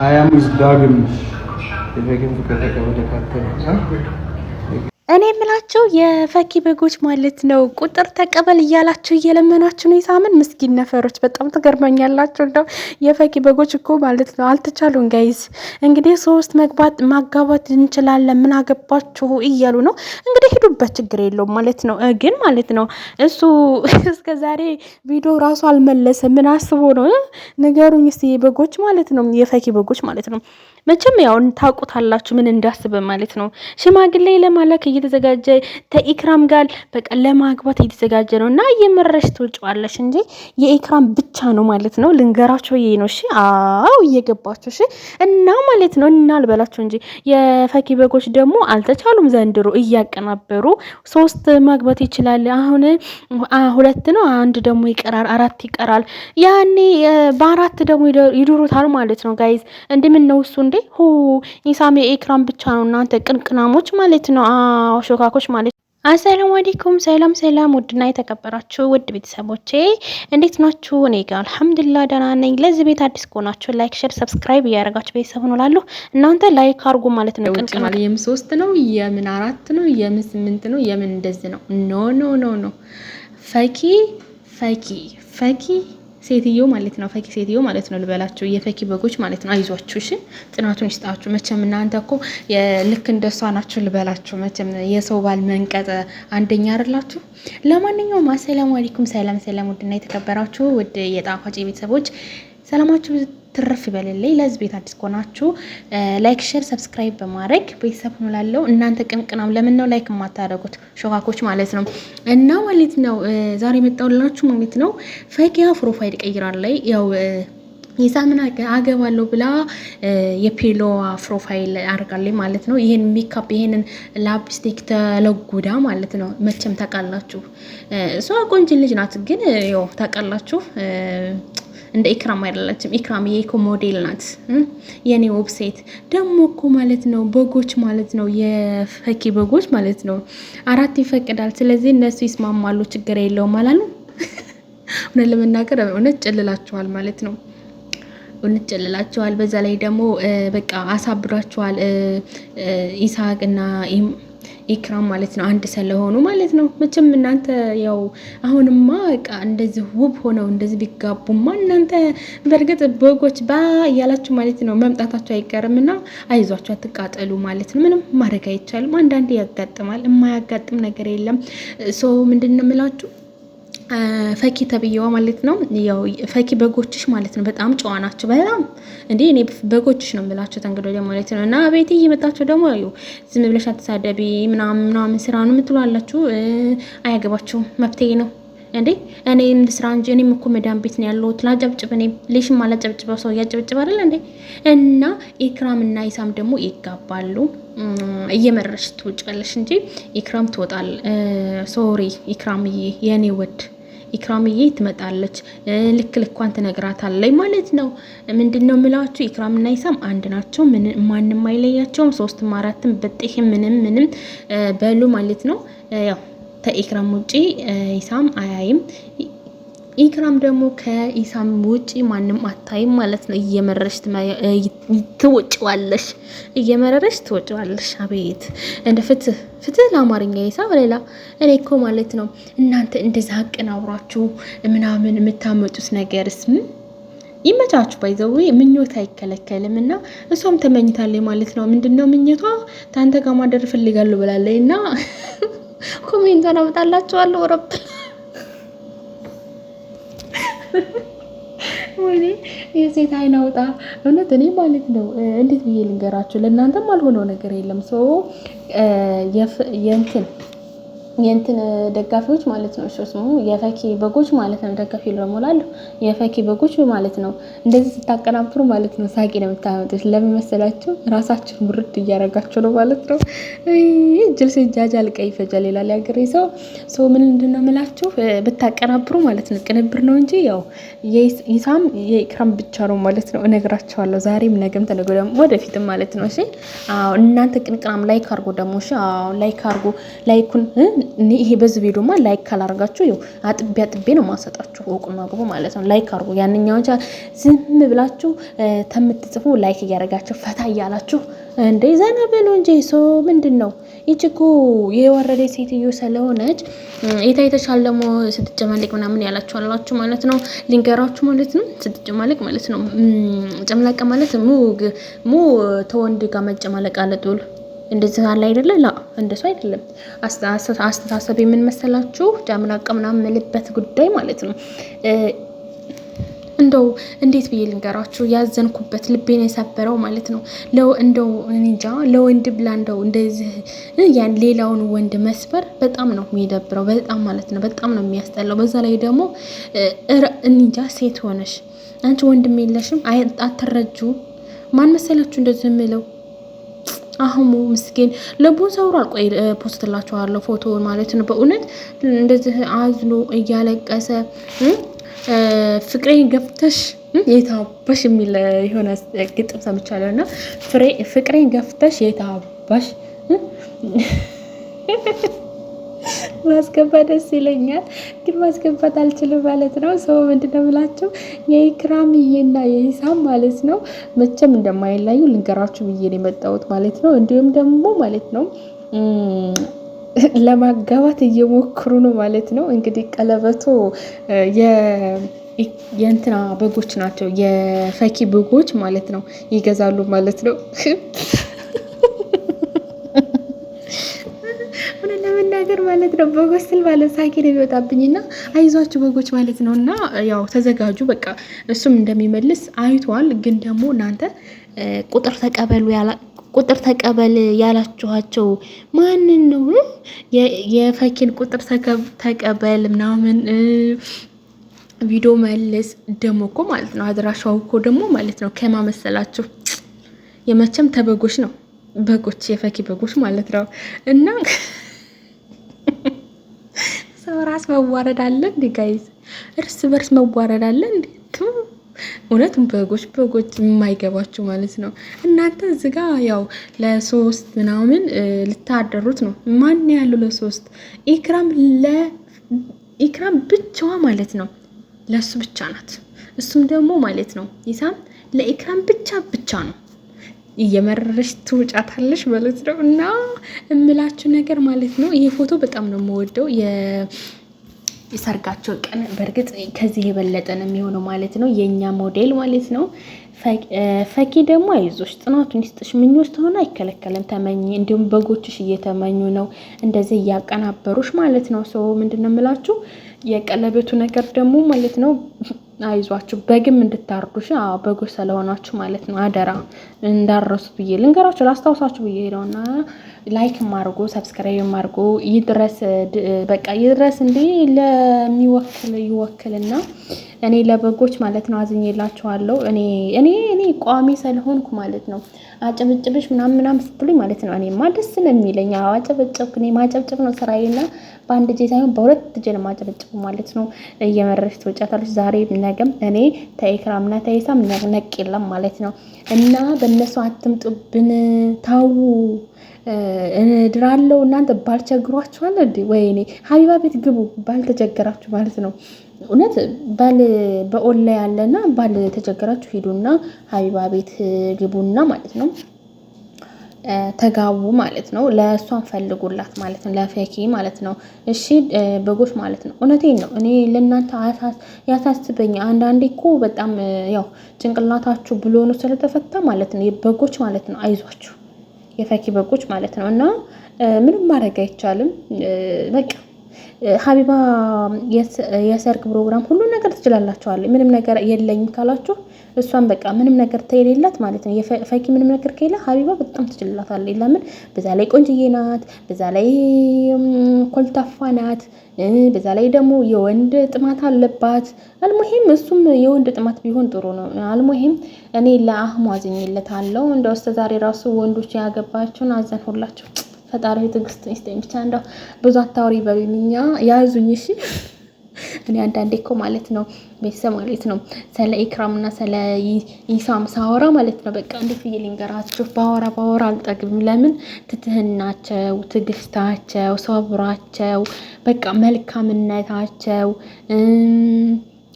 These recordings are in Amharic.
I am his Dagen. If እኔ የምላችሁ የፈኪ በጎች ማለት ነው። ቁጥር ተቀበል እያላችሁ እየለመናችሁ ነው። ኢሳምን ምስኪን ነፈሮች በጣም ትገርመኛላችሁ። እንደው የፈኪ በጎች እኮ ማለት ነው አልተቻሉም። ጋይዝ እንግዲህ 3 ማጋባት እንችላለን ምን አገባችሁ እያሉ ነው። እንግዲህ ሂዱበት፣ ችግር የለውም ማለት ነው። ግን ማለት ነው እሱ እስከዛሬ ቪዲዮ ራሱ አልመለሰ። ምን አስቦ ነው ንገሩኝ እስቲ። በጎች ማለት ነው የፈኪ በጎች ማለት ነው። መቼም ያው ታውቁታላችሁ ምን እንዳስበ ማለት ነው። ሽማግሌ ለማላክ እየተዘጋጀ ተኢክራም ጋር በቃ ለማግባት እየተዘጋጀ ነው። እና እየመረሽ ትወጪዋለሽ እንጂ የኢክራም ብቻ ነው ማለት ነው። ልንገራቸው ይሄ ነው። እሺ አው እየገባችሁ እሺ። እና ማለት ነው እና አልበላችሁ እንጂ የፈኪ በጎች ደግሞ አልተቻሉም። ዘንድሮ እያቀናበሩ 3 ማግባት ይችላል። አሁን 2 ነው፣ አንድ ደግሞ ይቀራል፣ 4 ይቀራል። ያኔ በ4 ደግሞ ይዱሩታል ማለት ነው። ጋይዝ እንደምን ነው እሱ እንዴ ሁ ኢሳም የኢክራም ብቻ ነው። እናንተ ቅንቅናሞች ማለት ነው። ሾካኮች ማለት ነው። አሰላሙ አለይኩም ሰላም ሰላም፣ ውድና የተከበራችሁ ውድ ቤተሰቦቼ እንዴት ናችሁ? እኔ ጋር አልሐምዱሊላህ ደህና ነኝ። ለዚህ ቤት አዲስ ከሆናችሁ ላይክ፣ ሼር፣ ሰብስክራይብ እያደረጋችሁ ቤተሰብ ሆኖላለሁ። እናንተ ላይክ አድርጉ ማለት ነው። ቅንቅና የም 3 ነው የምን 4 ነው የምን 8 ነው የምን እንደዚህ ነው። ኖ ኖ ኖ ኖ ፈኪ ሴትዮ ማለት ነው። ፈኪ ሴትዮ ማለት ነው ልበላችሁ። የፈኪ በጎች ማለት ነው። አይዟችሁ እሺ፣ ጽናቱን ይስጣችሁ። መቼም እናንተ እኮ ልክ እንደሷ ናችሁ ልበላችሁ። መቼም የሰው ባል መንቀጥ አንደኛ አይደላችሁ። ለማንኛውም አሰላሙ አለይኩም ሰላም ሰላም፣ ውድና የተከበራችሁ ውድ የጣፋጭ ቤተሰቦች ሰላማችሁ ትርፍ ይበልልኝ። ለዚህ ቤት አዲስ ከሆናችሁ ላይክ፣ ሼር፣ ሰብስክራይብ በማድረግ ቤተሰብ ሆኖ ላለው እናንተ ቅንቅናም ለምን ነው ላይክ የማታደርጉት ሾካኮች ማለት ነው። እና ማለት ነው ዛሬ መጣሁላችሁ ማለት ነው። ፈኪያ ፕሮፋይል ቀይራለች። ያው ኢሳምን አገባለሁ ብላ የፔሎ ፕሮፋይል አርጋለች ማለት ነው። ይሄን ሜካፕ ይሄንን ላፕስቲክ ተለጉዳ ማለት ነው። መቼም ታውቃላችሁ እሷ ቆንጆ ልጅ ናት፣ ግን ያው ታውቃላችሁ እንደ ኢክራም አይደለችም። ኢክራም የኢኮ ሞዴል ናት። የኔ ዌብሳይት ደግሞ እኮ ማለት ነው በጎች ማለት ነው የፈኪ በጎች ማለት ነው 4 ይፈቅዳል። ስለዚህ እነሱ ይስማማሉ፣ ችግር የለውም አላሉ። እውነት ለመናገር እውነት ጨልላችኋል ማለት ነው። እውነት ጨልላችኋል። በዛ ላይ ደግሞ በቃ አሳብዷችኋል። ኢሳቅ እና ኢክራም ማለት ነው አንድ ስለሆኑ ማለት ነው። መቼም እናንተ ያው አሁንማ በቃ እንደዚህ ውብ ሆነው እንደዚህ ቢጋቡማ እናንተ በእርግጥ በጎች እያላችሁ ማለት ነው መምጣታችሁ አይቀርምና አይዟችሁ፣ አትቃጠሉ ማለት ነው። ምንም ማድረግ አይቻልም። አንዳንዴ ያጋጥማል፣ የማያጋጥም ነገር የለም። ሶ ምንድነው የምላችሁ ፈኪ ተብዬዋ ማለት ነው። ያው ፈኪ በጎችሽ ማለት ነው በጣም ጨዋ ናቸው። በጣም እንዴ እኔ በጎችሽ ነው የምላቸው ተንግዶ ደግሞ ማለት ነው። እና ቤት እየመጣችሁ ደግሞ ዝም ብለሽ አትሳደቢ ምናምን ስራ ነው የምትሏላችሁ። አያገባችሁም፣ መብቴ ነው እንዴ እኔ እንድስራ እንጂ እኔም እኮ መዳም ቤት ነው ያለሁት። ላጨብጭብ እኔ ሌሽም አላጨብጭበው ሰው ያጨብጭብ አይደል እንዴ? እና ኢክራም እና ኢሳም ደግሞ ይጋባሉ። እየመረሽ ትውጫለሽ እንጂ ኢክራም ትወጣል። ሶሪ ኢክራምዬ የኔ ወድ ኢክራምዬ ትመጣለች። ልክ ልኳን ትነግራታለች ማለት ነው። ምንድነው የምላችሁ ኢክራምና ኢሳም አንድ ናቸው። ማንም አይለያቸውም። 3ም 4ም በጤህም ምንም በሉ ማለት ነው። ያው ከኢክራም ውጪ ኢሳም አያይም። ኢክራም ደግሞ ከኢሳም ውጪ ማንም አታይም ማለት ነው። እየመረረሽ ትወጪዋለሽ፣ እየመረረሽ ትወጪዋለሽ። አቤት እንደ ፍትህ ለአማርኛ ኢሳም ሌላ። እኔ እኮ ማለት ነው እናንተ እንደዛ አቀናብራችሁ ምናምን የምታመጡት ነገርስ ይመቻችሁ። ባይዘው ምኞት አይከለከልም። እና እሷም ተመኝታለች ማለት ነው። ምንድነው ምኞቷ? ታንተ ጋር ማደር ፈልጋለሁ ብላለች። እና ኮሜንቷን አመጣላችኋለሁ ረብ ወይኔ የሴት አይን አውጣ። እውነት እኔ ማለት ነው እንዴት ብዬ ልንገራችሁ? ለእናንተም አልሆነው ነገር የለም። ሶ የእንትን ደጋፊዎች ማለት ነው። እሺ ስሙ የፈኪ በጎች ማለት ነው። ደጋፊ ለሞላለሁ የፈኪ በጎች ማለት ነው። እንደዚህ ስታቀናብሩ ማለት ነው ሳቂ ነው የምታመጡት። ለምን መሰላችሁ? ራሳችሁን ሙርድ እያረጋችሁ ነው ማለት ነው። እጅል ሲጃጃል ቀይ ይፈጃል ይላል ያገሬ ሰው ምን እንደሆነ ምላችሁ ብታቀናብሩ ማለት ነው። ቅንብር ነው እንጂ ያው ኢሳም የኢክራም ብቻ ነው ማለት ነው። እነግራችኋለሁ ዛሬም ነገም ተነገ ወደፊትም ማለት ነው። እሺ አዎ እናንተ ቅንቅናም ላይክ አርጉ ደግሞ። እሺ አዎ ላይክ አርጉ። ላይኩን ይሄ በዚህ ቪዲዮማ ላይክ ካላርጋችሁ ይኸው አጥቤ ነው ማሰጣችሁ። ወቁና ግቡ ማለት ነው። ላይክ አርጉ። ያንኛውን ዝም ብላችሁ ተምትጽፉ ላይክ እያደረጋችሁ ፈታ እያላችሁ እንደ ዘና በሉ እንጂ ሰው ምንድን ነው ይችኩ የወረደ ሴትዮ ስለሆነች የተሻለ ደግሞ ስትጨማለቅ ምናምን ያላችሁ አላችሁ ማለት ነው። ሊንገራችሁ ማለት ነው። ስትጨማለቅ ማለት ነው። ጨምላቀ ማለት ሙ ተወንድ ጋር መጨማለቅ አለጡል እንደዚህ አለ አይደለ? ላ እንደሱ አይደለም። አስተሳሰብ የምን መሰላችሁ? ጨምላቀ ምናምን መልበት ጉዳይ ማለት ነው። እንደው እንዴት ብዬ ልንገራችሁ? ያዘንኩበት ልቤን የሰበረው ማለት ነው። እንደው እንጃ ለወንድ ብላ እንደው እንደዚህ ያን ሌላውን ወንድ መስበር በጣም ነው የሚደብረው። በጣም ማለት ነው። በጣም ነው የሚያስጠላው። በዛ ላይ ደግሞ እንጃ ሴት ሆነሽ አንቺ ወንድም የለሽም አትረጁ። ማን መሰላችሁ እንደዚህ የምለው? አህሙ ምስኪን ልቡን ሰውሯል። ቆይ ፖስትላችኋለሁ ፎቶ ማለት ነው። በእውነት እንደዚህ አዝኖ እያለቀሰ ፍቅሬን ገፍተሽ የታባሽ የሚል የሆነ ግጥም ሰምቻለሁ እና ፍቅሬን ገፍተሽ የታባሽ ማስገባት ደስ ይለኛል፣ ግን ማስገባት አልችልም ማለት ነው። ሰው ምንድነው ብላችሁ የኢክራምዬና የሂሳም ማለት ነው መቼም እንደማይላዩ ልንገራችሁ ብዬ ነው የመጣሁት ማለት ነው። እንዲሁም ደግሞ ማለት ነው ለማጋባት እየሞክሩ ነው ማለት ነው። እንግዲህ ቀለበቱ የእንትና በጎች ናቸው፣ የፈኪ በጎች ማለት ነው። ይገዛሉ ማለት ነው። ምን ለመናገር ማለት ነው። በጎች ስል ማለት ሳቂ ነው የሚወጣብኝና አይዟችሁ በጎች ማለት ነው። እና ያው ተዘጋጁ በቃ እሱም እንደሚመልስ አይቷል። ግን ደግሞ እናንተ ቁጥር ተቀበል ያላችኋቸው ማንን ነው? የፈኪን ቁጥር ተቀበል ምናምን ቪዲዮ መልስ ደግሞ እኮ ማለት ነው። አድራሻው እኮ ደግሞ ማለት ነው ከማመሰላችሁ የመቸም ተበጎች ነው። በጎች የፈኪ በጎች ማለት ነው። እና ሰው ራስ መዋረድ አለ እንዴ ጋይዝ? እርስ በርስ መዋረድ አለ እንዴ? እውነትም በጎች የማይገባችሁ ማለት ነው። እናንተ እዚህ ጋ ያው ለሶስት ምናምን ልታደሩት ነው። ማን ያለው ለሶስት? ኢክራም ብቻዋ ማለት ነው። ለሱ ብቻ ናት። እሱም ደግሞ ማለት ነው ይሳም ለኢክራም ብቻ ነው። እየመረረሽ ትውጫታለሽ ማለት ነው። እና እምላችሁ ነገር ማለት ነው ይሄ ፎቶ በጣም ነው የምወደው። የሰርጋቸው ቀን በእርግጥ ከዚህ የበለጠ ነው የሚሆነው ማለት ነው። የኛ ሞዴል ማለት ነው። ፈኪ ደግሞ አይዞሽ፣ ጽናቱን ይስጥሽ። ምኞች ተሆነ አይከለከልም፣ ተመኝ። እንዲሁም በጎችሽ እየተመኙ ነው እንደዚህ እያቀናበሩሽ ማለት ነው። ሰው ምንድነው የምላችሁ የቀለበቱ ነገር ደግሞ ማለት ነው አይዟችሁ፣ በግም እንድታርዱሽ በጎች ስለሆናችሁ ማለት ነው። አደራ እንዳረሱ ብዬ ልንገራችሁ፣ ላስታውሳችሁ ብዬ ሄደውና ላይክ ማርጎ ሰብስክራይብ ማርጎ ይድረስ እንዴ ለሚወክል ይወክልና እኔ ለበጎች ማለት ነው አዝኜላችኋለሁ። እኔ ቋሚ ስለሆንኩ ማለት ነው አጨብጭብሽ ምናምን ስትሉኝ ማለት ነው እኔማ ደስ ነው የሚለኝ። አጨብጭብክ እኔ ማጨብጭብ ነው ስራዬና በአንድ እጄ ሳይሆን በሁለት እጄ ነው ማጨብጭብ ማለት ነው። እየመረሽ ትወጫታለሽ ዛሬ ነገም። እኔ ተኢክራምና ተኢሳም ነቅ የለም ማለት ነው። እና በእነሱ አትምጡብን ታው ድራለው። እናንተ ባልቸግሯችኋል እንዴ? ወይኔ ሀቢባ ቤት ግቡ ባልተቸገራችሁ ማለት ነው። እውነት በኦንላይ ያለና ባልተቸገራችሁ ሂዱና ሀቢባ ቤት ግቡና ማለት ነው ተጋቡ ማለት ነው። ለእሷን ፈልጉላት ማለት ነው፣ ለፈኪ ማለት ነው። እሺ በጎች ማለት ነው። እውነቴን ነው። እኔ ለእናንተ ያሳስበኝ አንዳንዴ እኮ በጣም ያው ጭንቅላታችሁ ብሎኑ ስለተፈታ ማለት ነው። የበጎች ማለት ነው። አይዟችሁ የፈኪ በጎች ማለት ነው። እና ምንም ማድረግ አይቻልም። በቃ ሀቢባ የሰርግ ፕሮግራም ሁሉ ነገር ትችላላችኋል። ምንም ነገር የለኝም ካላችሁ እሷን በቃ ምንም ነገር ተየሌላት ማለት ነው። የፈኪ ምንም ነገር ከሌለ ሀቢባ በጣም ትችላላታለች። ለምን? በዛ ላይ ቆንጅዬ ናት፣ በዛ ላይ ኮልታፋ ናት፣ በዛ ላይ ደግሞ የወንድ ጥማት አለባት። አልሙሂም እሱም የወንድ ጥማት ቢሆን ጥሩ ነው። አልሙሂም እኔ ለአህሙ አዝኜለታለሁ። እንደው እስከ ዛሬ ራሱ ወንዶች ያገባቸውን አዘንሁላቸው። ፈጣሪ ትዕግስት ይስጠኝ። ብቻ እንደው ብዙ አታውሪ በሉኝ፣ ያዙኝ። እሺ እኔ አንዳንዴ እኮ ማለት ነው ቤተሰብ ማለት ነው ስለ ኢክራምና ስለ ኢሳም ሳወራ ማለት ነው በቃ እንዴት ብዬ ልንገራችሁ? ባወራ አልጠግብም። ለምን ትትህናቸው፣ ትዕግስታቸው፣ ሰብራቸው፣ በቃ መልካምነታቸው፣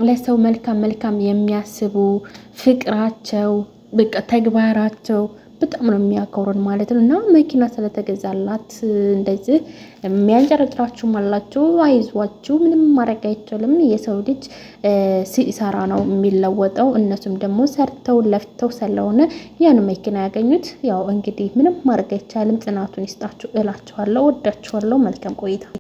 ለሰው መልካም የሚያስቡ ፍቅራቸው፣ በቃ ተግባራቸው በጣም ነው የሚያከብሩን ማለት ነው። እና መኪና ስለተገዛላት እንደዚህ የሚያንጨረጭራችሁም አላችሁ፣ አይዟችሁ፣ ምንም ማድረግ አይቻልም። የሰው ልጅ ሲሰራ ነው የሚለወጠው። እነሱም ደግሞ ሰርተው ለፍተው ስለሆነ ያን መኪና ያገኙት። ያው እንግዲህ ምንም ማድረግ አይቻልም። ጽናቱን ይስጣችሁ እላችኋለሁ። ወዳችኋለሁ። መልካም ቆይታ